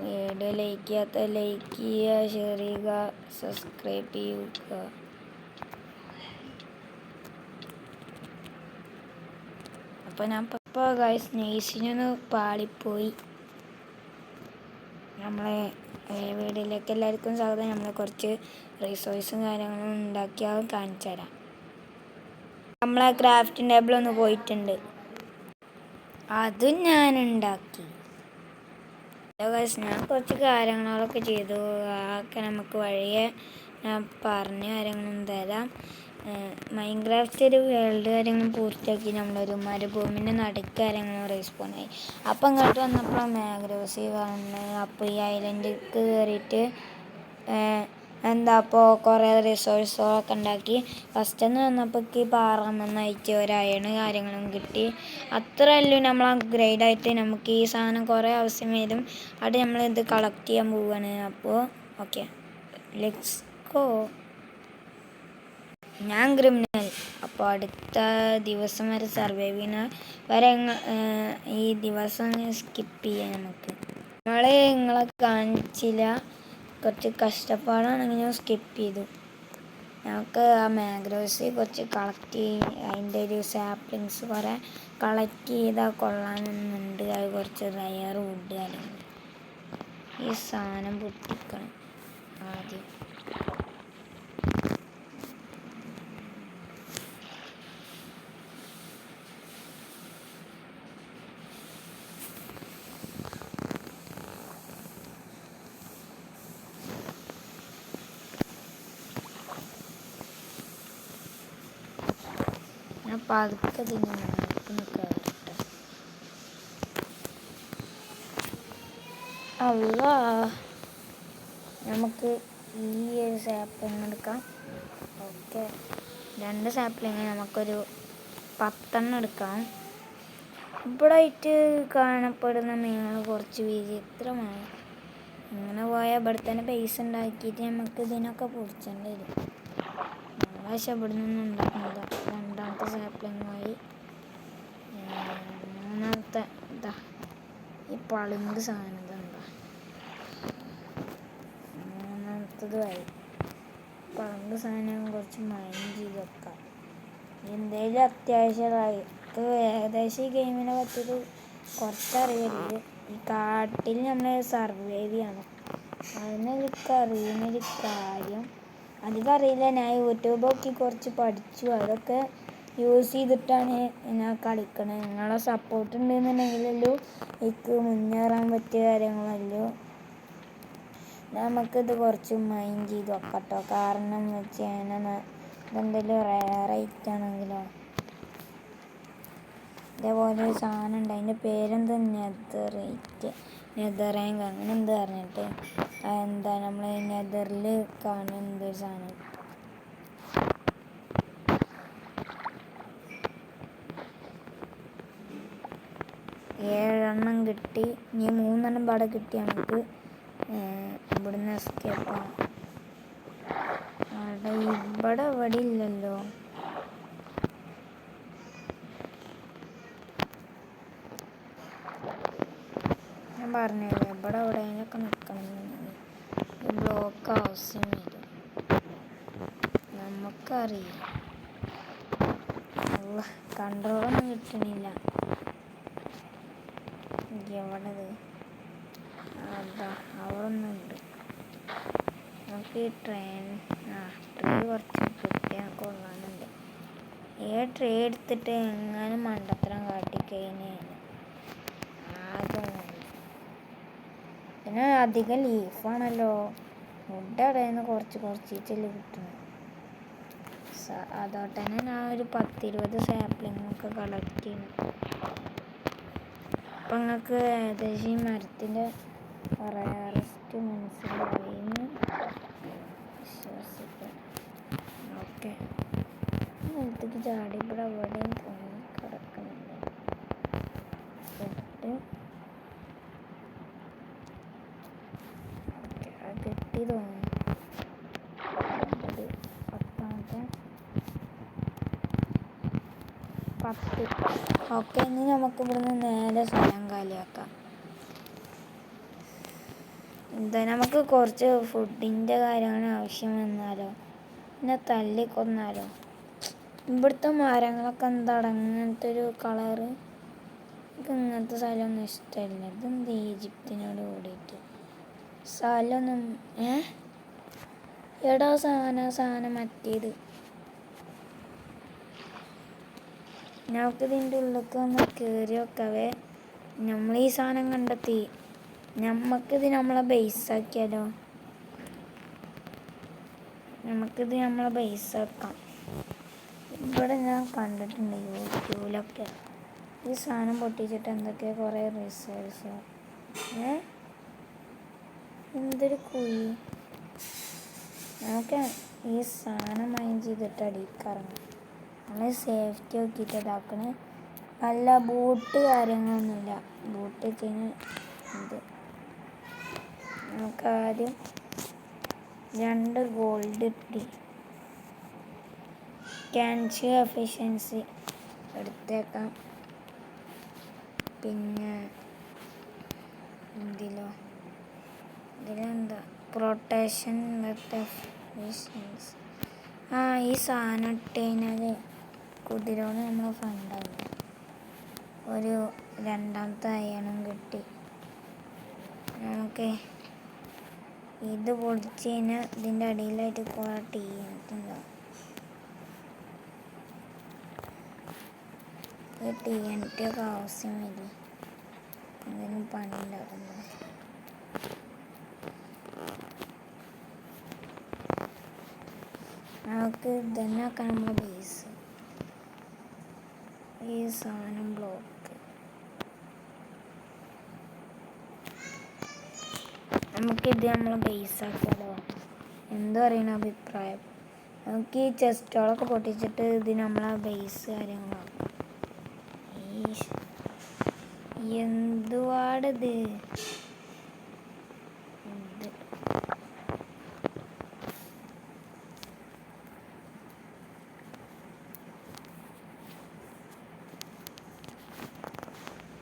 Video like ചെയ്യാത്ത like ചെയ്യുക, share ചെയ്യുക, സബ്സ്ക്രൈബ് ചെയ്യുക. അപ്പോൾ ഞാൻ ഗൈസ് നെയ്സിനൊന്ന് പാളിപ്പോയി. നമ്മളെ വീഡിയോയിലേക്ക് എല്ലാവർക്കും സ്വാഗതം. നമ്മൾ കുറച്ച് റിസോഴ്സും കാര്യങ്ങളും ഉണ്ടാക്കിയാൽ കാണിച്ചു തരാം. നമ്മളെ ക്രാഫ്റ്റിംഗ് ടേബിൾ ഒന്ന് പോയിട്ടുണ്ട്, അതും ഞാൻ ഉണ്ടാക്കി. ഞാൻ കുറച്ച് കാര്യങ്ങളൊക്കെ ചെയ്തു. അതൊക്കെ നമുക്ക് വഴിയെ ഞാൻ പറഞ്ഞ കാര്യങ്ങളും തരാം. മൈൻക്രാഫ്റ്റ് ഒരു വേൾഡ് കാര്യങ്ങളും പൂർത്തിയാക്കി നമ്മളൊരു മരുഭൂമിൻ്റെ നടുക്ക് കാര്യങ്ങളും റെസ്പോണായി. അപ്പം ഇങ്ങോട്ട് വന്നപ്പോൾ മാഗ്രോസി കാണുന്നത്. അപ്പോൾ ഈ ഐലൻഡിലേക്ക് കയറിയിട്ട് അപ്പോൾ കുറേ റിസോഴ്സുകളൊക്കെ ഉണ്ടാക്കി. ഫസ്റ്റെന്ന് വന്നപ്പോൾ പാറമെന്നായിട്ട് ഒരു അയണ് കാര്യങ്ങളും കിട്ടി. അത്രയല്ലോ നമ്മൾ അപ്ഗ്രേഡായിട്ട് നമുക്ക് ഈ സാധനം കുറേ ആവശ്യം വരും. അവിടെ നമ്മളിത് കളക്ട് ചെയ്യാൻ പോവുകയാണ്. അപ്പോൾ ഓക്കെ, ലെറ്റ്സ് ഗോ. ഞാൻ ക്രിമിനൽ. അപ്പോൾ അടുത്ത ദിവസം വരെ സർവൈവ് ചെയ്യുന്ന വരെ ഈ ദിവസം സ്കിപ്പ് ചെയ്യാം. നിങ്ങളെ കാണിച്ചില്ല, കുറച്ച് കഷ്ടപ്പാടാണെങ്കിലും സ്കിപ്പ് ചെയ്തു. നമുക്ക് ആ മാഗ്രോസ് കുറച്ച് കളക്ട് ചെയ്ത് അതിൻ്റെ ഒരു സാപ്ലിങ്സ് കുറേ കളക്ട് ചെയ്താൽ കൊള്ളാമെന്നുണ്ട്. അത് കുറച്ച് റയർ വുഡ് അല്ലെങ്കിൽ ഈ സാധനം പൊട്ടിക്കണം ആദ്യം. ഞാൻ പതുക്കെ കയറട്ടെ. അല്ല, നമുക്ക് ഈ ഒരു സാപ്ലിങ് എടുക്കാം. ഓക്കെ, 2 സാപ്ലിങ് നമുക്കൊരു 10 എടുക്കാം. ഇവിടെ ആയിട്ട് കാണപ്പെടുന്ന മീനുകൾ കുറച്ച് വിചിത്രമാണ്. ഇങ്ങനെ പോയാൽ ഇവിടെ തന്നെ പൈസ ഉണ്ടാക്കിയിട്ട് നമുക്ക് ഇതിനൊക്കെ പൊടിച്ചേണ്ടി വരും. പക്ഷെ ഇവിടെ നിന്നും ഉണ്ടാക്കുന്നത്. 2ാമത്തെ സാപ്ലിങ്ങുമായി 3ാമത്തെ ഇതാ ഈ പളിങ്ക് സാധനം ഇതെന്താ 3ാമത്തതുമായി പളിങ്ക് സാധനം കുറച്ച് മൈൻഡ് ചെയ്ത് വെക്കാം. എന്തെങ്കിലും അത്യാവശ്യമായി ഏകദേശം ഈ ഗെയിമിനെ പറ്റിയിട്ട് കുറച്ചറിയില്ല. ഈ കാട്ടിൽ നമ്മൾ സർവൈവ് ചെയ്യണം. അതിനെനിക്ക് അറിയുന്നൊരു കാര്യം അധികം അറിയില്ല. ഞാൻ യൂട്യൂബ് നോക്കി കുറച്ച് പഠിച്ചു. അതൊക്കെ യൂസ് ചെയ്തിട്ടാണ് ഞാൻ കളിക്കണത്. നിങ്ങളെ സപ്പോർട്ട് ഉണ്ടെന്നുണ്ടെങ്കിലല്ലോ എനിക്ക് മുന്നേറാൻ പറ്റിയ കാര്യങ്ങളല്ലോ. നമുക്കിത് കുറച്ച് മൈൻഡ് ചെയ്ത് വെക്കട്ടോ. കാരണം വെച്ച് കഴിഞ്ഞാൽ ഇതെന്തെങ്കിലും റേറ്റ് ആണെങ്കിലോ. ഇതേപോലെ ഒരു സാധനം ഉണ്ട്, അതിൻ്റെ പേരെന്താ നെതറാങ്ക് അങ്ങനെ എന്ത് പറഞ്ഞിട്ട് എന്താ നമ്മൾ നെതറിൽ കാണുന്ന എന്തൊരു സാധനം. ഏഴെണ്ണം കിട്ടി. ഇനി 3 പാടെ കിട്ടി നമുക്ക് ഇവിടുന്ന് എസ്കേപ്പ് ആവാം. ഇവിടെ ഇല്ലല്ലോ. ഞാൻ പറഞ്ഞില്ലേ ഇവിടെ എവിടെയൊക്കെ നിൽക്കണമെന്നുണ്ടെങ്കിൽ ഈ ബ്ലോക്ക് ആവശ്യം വരും. നമുക്കറിയാം. കൺട്രോളൊന്നും കിട്ടണില്ല. എവിടത് അവിടെ ഒന്നുണ്ട്. നമുക്ക് ഈ ട്രേ കുറച്ച് കിട്ടിയാൽ കൊള്ളാനുണ്ട്. ട്രേ എടുത്തിട്ട് എങ്ങാനും മണ്ടത്തരം കാട്ടിക്കഴിഞ്ഞാൽ പിന്നെ അധികം ലീഫാണല്ലോ. ഫുഡ് അടയുന്ന കുറച്ചിട്ടല്ലേ കിട്ടുന്നത്. അതോട്ട് തന്നെ ഞാൻ ഒരു 10-20 സാപ്ലിങ്ങൊക്കെ കളക്ട് ചെയ്യുന്നു. അപ്പം നിങ്ങൾക്ക് ഏകദേശം ഈ മരത്തിൻ്റെ റയറസ്റ്റ് മനസ്സിലായിന്ന് വിശ്വസിക്കാം. ഓക്കെ, നിലത്തേക്ക് ചാടി ഇവിടെ എവിടെയും തോന്നി കിടക്കുന്നുണ്ട്. അത് കിട്ടി തോന്നുന്നു. 10. ഓക്കെ, ഇനി നമുക്ക് ഇവിടുന്ന് നേരെ സ്ഥലം കാലിയാക്കാം. എന്താ നമുക്ക് കുറച്ച് ഫുഡിൻ്റെ കാര്യങ്ങൾ ആവശ്യം വന്നാലോ, പിന്നെ തല്ലിക്കൊന്നാലോ. ഇവിടുത്തെ മരങ്ങളൊക്കെ എന്താണ് അങ്ങനത്തെ ഒരു കളറ്? എനിക്ക് ഇങ്ങനത്തെ സ്ഥലമൊന്നും ഇഷ്ടമല്ല. ഇതെന്ത് ഈജിപ്തിനോട് കൂടിയിട്ട് സ്ഥലമൊന്നും എടാ സാധനം മറ്റേത്. നമുക്കിതിൻ്റെ ഉള്ളിലേക്ക് ഒന്ന് കയറി വെക്കവേ. നമ്മൾ ഈ സാധനം കണ്ടെത്തി. നമുക്കിത് നമ്മളെ ബേസാക്കിയാലോ? നമുക്കിത് നമ്മളെ ബേസാക്കാം. ഇവിടെ ഞാൻ കണ്ടിട്ടുണ്ട് യൂട്യൂബിലൊക്കെ ഈ സാധനം പൊട്ടിച്ചിട്ട് എന്തൊക്കെയോ കുറേ റിസേർച്ച്. എന്തൊരു കുഴി. നമുക്ക് ഈ സാധനം മൈൻഡ് ചെയ്തിട്ട് അടിയിറങ്ങാം. നമ്മൾ സേഫ്റ്റി നോക്കിയിട്ട് ഇതാക്കണേ. നല്ല ബൂട്ട് കാര്യങ്ങളൊന്നുമില്ല. ബൂട്ട് വെച്ചതിന് ഇത് നമുക്ക് ആദ്യം 2 ഗോൾഡ് കിട്ടി. ക്യാൻഷ് എഫിഷ്യൻസി എടുത്തേക്കാം. പിന്നെ ഇതിലെന്താ പ്രൊട്ടക്ഷൻ എഫിഷ്യൻസി. ഈ സാധനം ഇട്ട് കഴിഞ്ഞാൽ കുതിരോട് നമ്മൾ ഫണ്ടാകും. ഒരു 2ാമത്തെ അയണം കിട്ടി. നമുക്ക് ഇത് പൊടിച്ച് കഴിഞ്ഞാൽ ഇതിൻ്റെ അടിയിലായിട്ട് കുറേ TNT ഒക്കെ ആവശ്യം വരും. എന്തെങ്കിലും പണി ഉണ്ടാകുമ്പോൾ നമുക്ക് ഇതന്നെ ആക്കാൻ നമ്മളെ ബേസ്. ഈ സാധനം ബ്ലോക്ക് നമുക്കിത് നമ്മളെ ബേസാക്കാലോ. എന്താ പറയുന്ന അഭിപ്രായം? നമുക്ക് ഈ ചെസ്റ്റുകളൊക്കെ പൊട്ടിച്ചിട്ട് ഇത് നമ്മളെ ബേസ് കാര്യങ്ങളാണ്. എന്തുവാടിത്?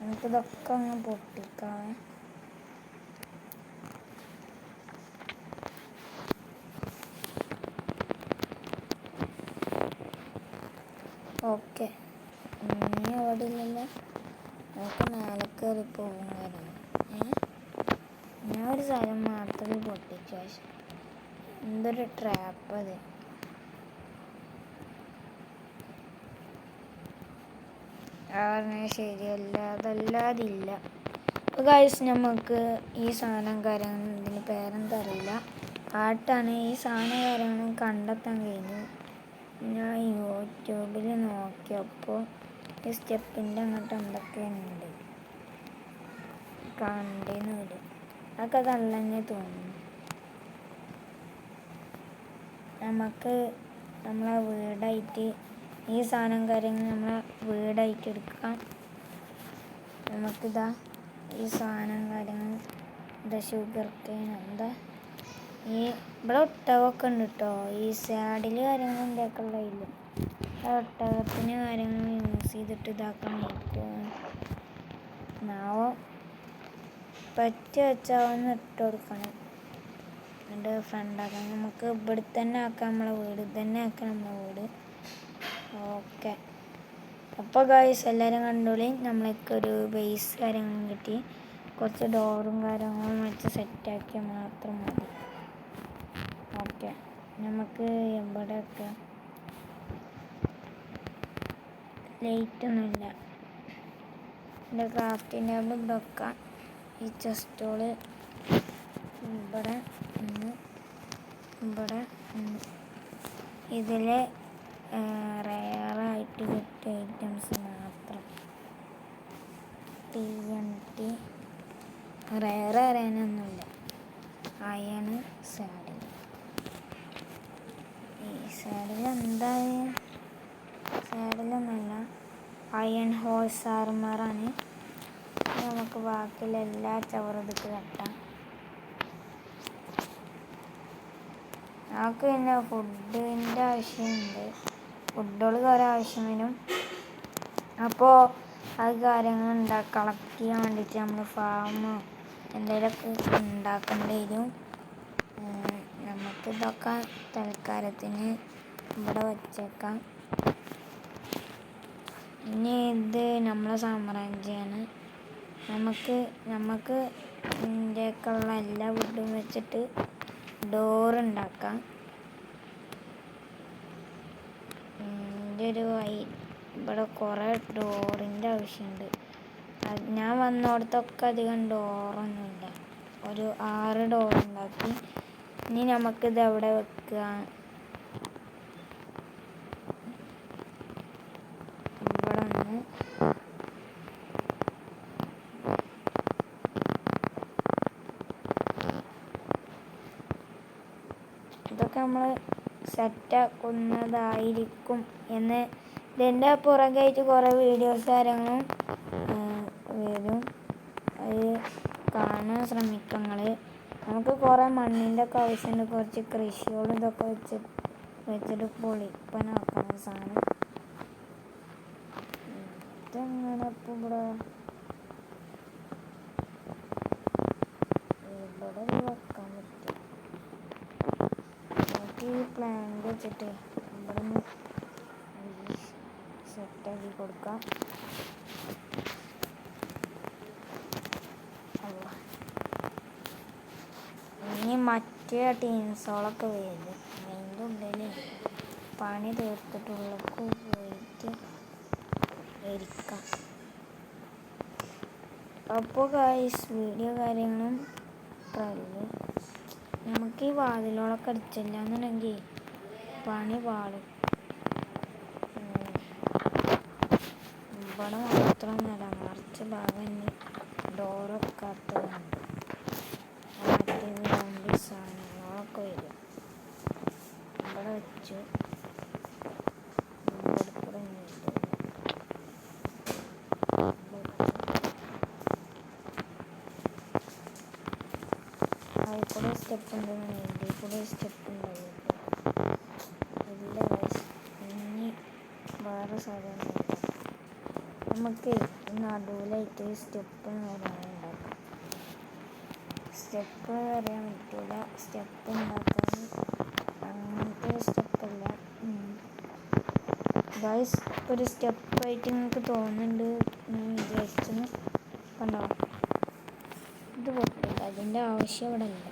നമുക്കിതൊക്കെ അങ്ങ് പൊട്ടിക്കാം. ഓക്കെ, ഇനി അവിടെ ഇല്ലല്ലോ. നമുക്ക് മേലെ കയറി പോകും. ഞാൻ ഒരു സ്ഥലം മാത്രമേ പൊട്ടിച്ചു. പക്ഷെ എന്തൊരു ട്രാപ്പ് അത്. ശരിയല്ല, അതല്ലാതില്ല. അപ്പോൾ ഗൈസ്, നമുക്ക് ഈ സാധനം കാര്യങ്ങൾ ഇതിന് പേരെന്താ അറിയില്ല, ആട്ടാണ്. ഈ സാധനം കാര്യങ്ങളും കണ്ടെത്താൻ കഴിഞ്ഞു. ഞാൻ യൂട്യൂബിൽ നോക്കിയപ്പോൾ ഈ സ്റ്റെപ്പിൻ്റെ അങ്ങോട്ട് എന്തൊക്കെയുണ്ട് കണ്ടേന്ന് വരും. അതൊക്കെ നല്ലതന്നെ തോന്നുന്നു. നമുക്ക് നമ്മളെ വീടായിട്ട് ഈ സാധനം കാര്യങ്ങൾ നമ്മളെ വീടായിട്ട് എടുക്കാം. നമുക്കിതാ ഈ സാധനം കാര്യങ്ങൾ ഷുഗർ കെയിൻ എന്താ ഈ ഇവിടെ ഒട്ടകമൊക്കെ ഉണ്ട് കേട്ടോ. ഈ സാഡിൽ കാര്യങ്ങൾ ഉണ്ടാക്കാൻ ഉള്ളതില്ല. ഒട്ടകത്തിന് കാര്യങ്ങൾ യൂസ് ചെയ്തിട്ട് ഇതാക്കാൻ നോക്കും. നാവോ പറ്റി വെച്ചാവുന്ന ഇട്ട് കൊടുക്കണം. എൻ്റെ ഫ്രണ്ടാക്കാം. നമുക്ക് ഇവിടെ തന്നെ ആക്കാം നമ്മളെ വീട്. തന്നെ ആക്കാം നമ്മളെ വീട്. ഓക്കെ, അപ്പോൾ ഗൈസ് എല്ലാവരും കണ്ടോളി. നമ്മളൊക്കെ ഒരു ബേസ് കാര്യങ്ങളും കിട്ടി. കുറച്ച് ഡോറും കാര്യങ്ങളും വെച്ച് സെറ്റാക്കിയാൽ മാത്രം മതി. ഓക്കെ, നമുക്ക് എവിടെയൊക്കെ ലൈറ്റൊന്നുമില്ല. എൻ്റെ ക്രാഫ്റ്റിംഗ് ടേബിൾ ഇവിടെ വെക്കാം. ഈ ചെസ്റ്റോള് ഇവിടെ ഇവിടെ ഇതിൽ റെയറായിട്ട് കിട്ടിയ ഐറ്റംസ് മാത്രം. TNT റെയർ അറിയാനൊന്നുമില്ല. Iron saddle. ഈ സാഡിൽ എന്തായ സാഡിലൊന്നുമല്ല, അയൺ ഹോഴ്സ് ആർമറാണ്. നമുക്ക് ബാക്കിയുള്ള എല്ലാ ചവറെടുത്ത് കെട്ടാം. നമുക്ക് പിന്നെ ഫുഡിൻ്റെ ആവശ്യമുണ്ട്. ഫുഡുകൾ കുറേ ആവശ്യം വരും. അപ്പോൾ അത് കാര്യങ്ങൾ കളക്ട് ചെയ്യാൻ വേണ്ടിയിട്ട് നമ്മൾ ഫാം എന്തെങ്കിലുമൊക്കെ ഉണ്ടാക്കേണ്ടി വരും. നമുക്കിതൊക്കെ തൽക്കാലത്തിന് ഇവിടെ വച്ചേക്കാം. ഇനി ഇത് നമ്മളെ സാമ്രാജ്യമാണ്. നമുക്ക് ഇതിൻ്റെയൊക്കെയുള്ള എല്ലാ വുഡും വെച്ചിട്ട് ഡോറുണ്ടാക്കാം. ഇവിടെ കുറേ ഡോറിൻ്റെ ആവശ്യമുണ്ട്. ഞാൻ വന്നിടത്തൊക്കെ അധികം ഡോറൊന്നുമില്ല. ഒരു 6 ഡോറുണ്ടാക്കി. ഇനി നമുക്കിത് എവിടെ വെക്കുക? ഇവിടെ ഒന്ന്, ഇതൊക്കെ നമ്മൾ സെറ്റാക്കുന്നതായിരിക്കും എന്ന് ഇതിൻ്റെ പുറകായിട്ട് കുറേ വീഡിയോസ് കാര്യങ്ങളും വരും. അത് കാണാൻ ശ്രമിക്കങ്ങൾ. നമുക്ക് കുറേ മണ്ണിൻ്റെ ഒക്കെ ആവശ്യമുണ്ട്. കുറച്ച് കൃഷികളും ഇതൊക്കെ വെച്ചിട്ട് പൊളിപ്പനാക്കണം സാധനം. ഇതെങ്ങനെ ഇപ്പം ഇവിടെ വെക്കാൻ പറ്റും? നമുക്ക് ഈ പ്ലാന്റ് വെച്ചിട്ട് ഇവിടെ നിന്ന് സെറ്റാക്കി കൊടുക്കാം. ഇനി മറ്റേ ടീംസുകളൊക്കെ വരും. അതിൻ്റെ ഉള്ളിൽ പണി തീർത്തിട്ടുള്ളവർക്ക് പോയിട്ട് ഇരിക്കാം. അപ്പോൾ ഗൈസ്, വീഡിയോ കാര്യങ്ങളും നമുക്ക് ഈ വാതിലുകളൊക്കെ അടിച്ചില്ല എന്നുണ്ടെങ്കിൽ പണി പാടും. ഇവിടെ മാത്രമൊന്നുമല്ല, മറിച്ച് ഭാഗം ഡോറൊക്കാത്തതുണ്ട്. മറ്റേ സാധനങ്ങളൊക്കെ വരും. ഇവിടെ വെച്ചു. അതിൽ കൂടെ സ്റ്റെപ്പ് ഉണ്ടെന്ന്, ഇതിൽ കൂടെ സ്റ്റെപ്പ് ഉണ്ടാവും. ഇല്ല ഗൈസ്, ഇനി വേറെ സാധനം നമുക്ക് നടുവിലായിട്ട് സ്റ്റെപ്പ് ഉണ്ടാക്കാം. സ്റ്റെപ്പ് അറിയാൻ പറ്റില്ല. സ്റ്റെപ്പ് ഉണ്ടാക്കാൻ അങ്ങനത്തെ സ്റ്റെപ്പല്ല ഗൈസ്. ഒരു സ്റ്റെപ്പായിട്ട് നിങ്ങൾക്ക് തോന്നുന്നുണ്ട് വിചാരിച്ചെന്ന് കണ്ടോ? ഇത് പൊട്ടില്ല, അതിൻ്റെ ആവശ്യം ഇവിടെ ഇല്ല.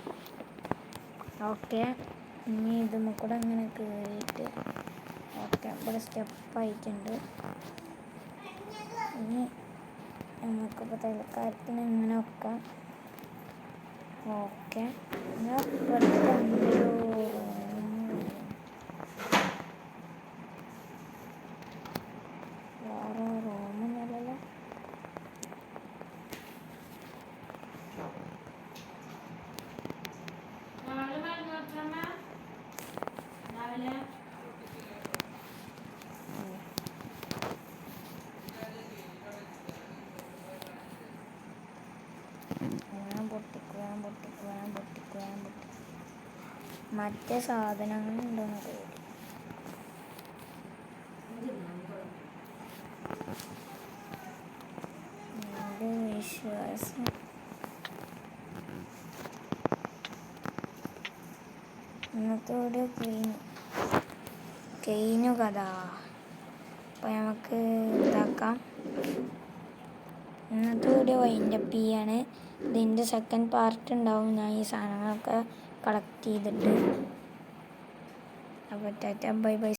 ഓക്കെ, ഇനി ഇതുമ്മ കൂടെ അങ്ങനെ കയറിയിട്ട് ഓക്കെ, ഇവിടെ സ്റ്റെപ്പായിട്ടുണ്ട്. ഇനി നമുക്കിപ്പോൾ തൽക്കാലത്തിന് ഇങ്ങനെ വെക്കാം. ഓക്കെ, ഞാൻ വേറെ റൂമൊന്നുമല്ലല്ലോ. മറ്റേ സാധനങ്ങളുണ്ടെന്ന് പേടി. വിശ്വാസം ഇന്നത്തെ വീഡിയോ കഴിഞ്ഞു കഥ. അപ്പോൾ നമുക്ക് ഇതാക്കാം. ഇന്നത്തെ വീഡിയോ വൈൻഡപ്പ് ചെയ്യാണ്. ഇതിൻ്റെ സെക്കൻഡ് പാർട്ട് ഉണ്ടാവും. ഞാൻ ഈ സാധനങ്ങളൊക്കെ കളക്ട് ചെയ്തിട്ട്. അപ്പോൾ ടാറ്റ ബൈ ബൈ.